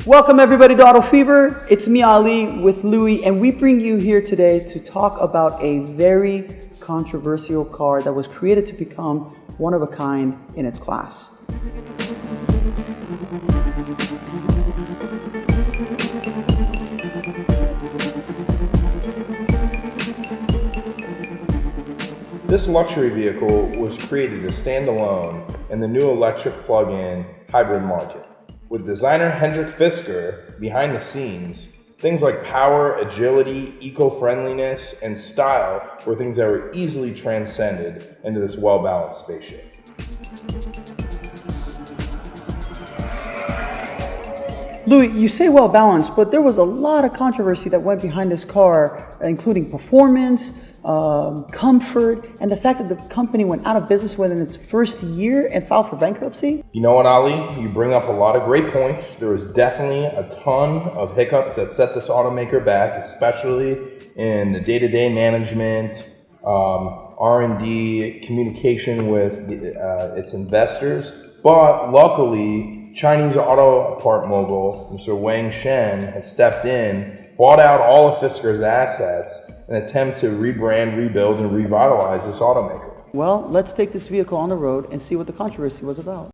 Welcome everybody to Auto Fever. It's me, Ali, with Louis, and we bring you here today to talk about a very controversial car that was created to become one of a kind in its class. This luxury vehicle was created to stand alone in the new electric plug-in hybrid market. With designer Hendrik Fisker behind the scenes, things like power, agility, eco-friendliness, and style were things that were easily transcended into this well-balanced spaceship. Louis, you say well balanced, but there was a lot of controversy that went behind this car, including performance, comfort, and the fact that the company went out of business within its first year and filed for bankruptcy. You know what, Ali? You bring up a lot of great points. There was definitely a ton of hiccups that set this automaker back, especially in the day-to-day management, R&D, communication with its investors. But luckily, Chinese auto part mogul, Mr. Wang Shen, has stepped in, bought out all of Fisker's assets in an attempt to rebrand, rebuild, and revitalize this automaker. Well, let's take this vehicle on the road and see what the controversy was about.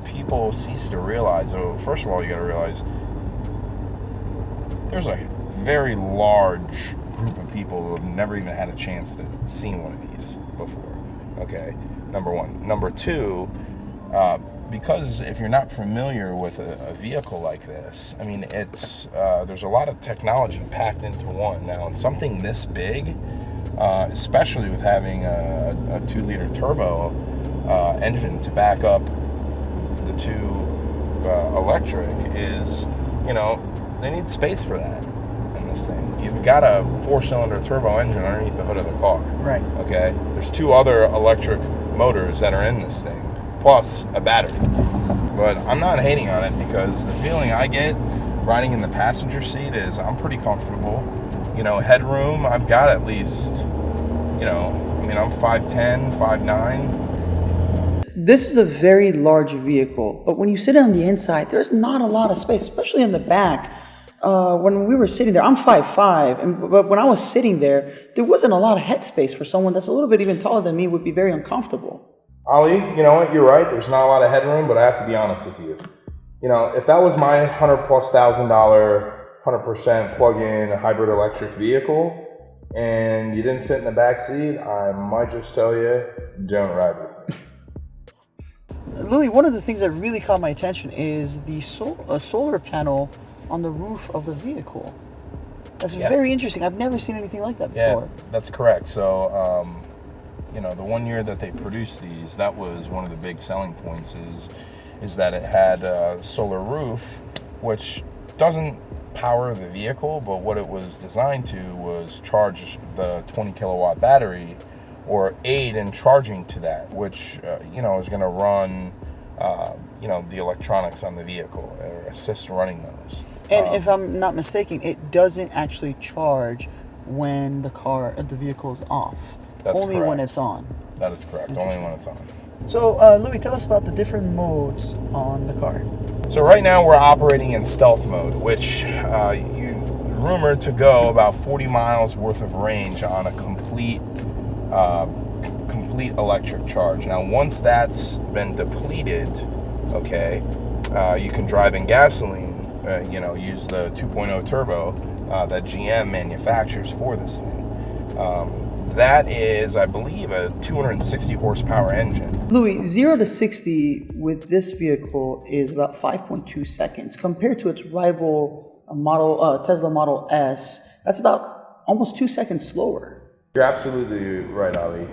People cease to realize, first of all, you got to realize there's a very large group of people who have never even had a chance to see one of these before. Okay, number one. Number two, because if you're not familiar with a vehicle like this, I mean, it's there's a lot of technology packed into one. Now, in something this big, especially with having a 2-liter turbo engine to back up the two electric, is, you know, they need space for that in this thing. You've got a 4-cylinder turbo engine underneath the hood of the car. Right. Okay? There's 2 other electric motors that are in this thing, plus a battery. But I'm not hating on it, because the feeling I get riding in the passenger seat is I'm pretty comfortable. You know, headroom, I've got at least, you know, I mean, I'm 5'10", 5'9". This is a very large vehicle, but when you sit on the inside, there's not a lot of space, especially in the back. When we were sitting there, I'm 5'5", but when I was sitting there, there wasn't a lot of headspace for someone that's a little bit even taller than me. Would be very uncomfortable. Ali, you know what? You're right. There's not a lot of headroom, but I have to be honest with you. You know, if that was my $100,000, 100% plug-in hybrid electric vehicle, and you didn't fit in the back seat, I might just tell you, don't ride with me. Louis, one of the things that really caught my attention is the solar panel on the roof of the vehicle. That's very interesting. I've never seen anything like that before. Yeah, that's correct. So, you know, the one year that they produced these, that was one of the big selling points is that it had a solar roof, which doesn't power the vehicle, but what it was designed to was charge the 20 kilowatt battery, or aid in charging to that, which, you know, is going to run, you know, the electronics on the vehicle, or assist running those. And if I'm not mistaken, it doesn't actually charge when the vehicle is off. That's only correct. When it's on. That is correct, only when it's on. So, Louis, tell us about the different modes on the car. So right now we're operating in stealth mode, which you rumored to go about 40 miles worth of range on a complete electric charge. Now, once that's been depleted, okay, you can drive in gasoline, use the 2.0 turbo that GM manufactures for this thing. That is, I believe, a 260 horsepower engine. Louis, 0 to 60 with this vehicle is about 5.2 seconds compared to its rival Tesla Model S. That's about almost 2 seconds slower. You're absolutely right, Ali.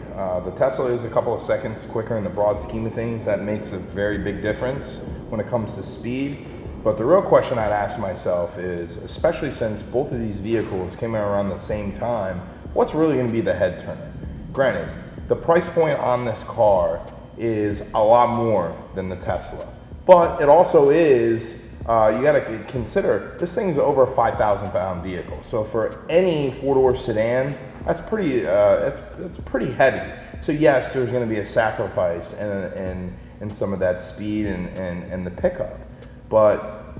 The Tesla is a couple of seconds quicker in the broad scheme of things. That makes a very big difference when it comes to speed. But the real question I'd ask myself is, especially since both of these vehicles came out around the same time, what's really going to be the head turner? Granted, the price point on this car is a lot more than the Tesla. But it also is, you got to consider, this thing's over a 5,000 pound vehicle. So for any four-door sedan, that's pretty, it's pretty heavy. So yes, there's going to be a sacrifice in some of that speed and the pickup. But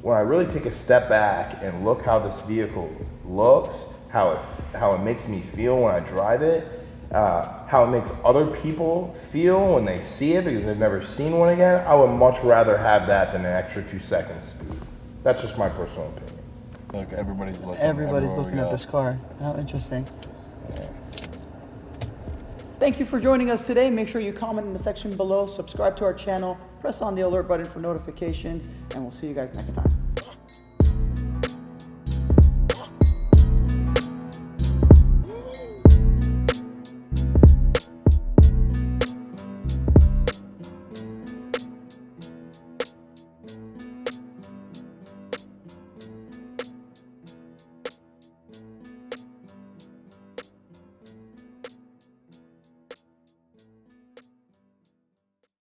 when I really take a step back and look how this vehicle looks, how it makes me feel when I drive it, how it makes other people feel when they see it because they've never seen one again, I would much rather have that than an extra 2 seconds speed. That's just my personal opinion. Look, everybody's looking. Everybody's looking at this car. How interesting. Yeah. Thank you for joining us today. Make sure you comment in the section below, subscribe to our channel, press on the alert button for notifications, and we'll see you guys next time.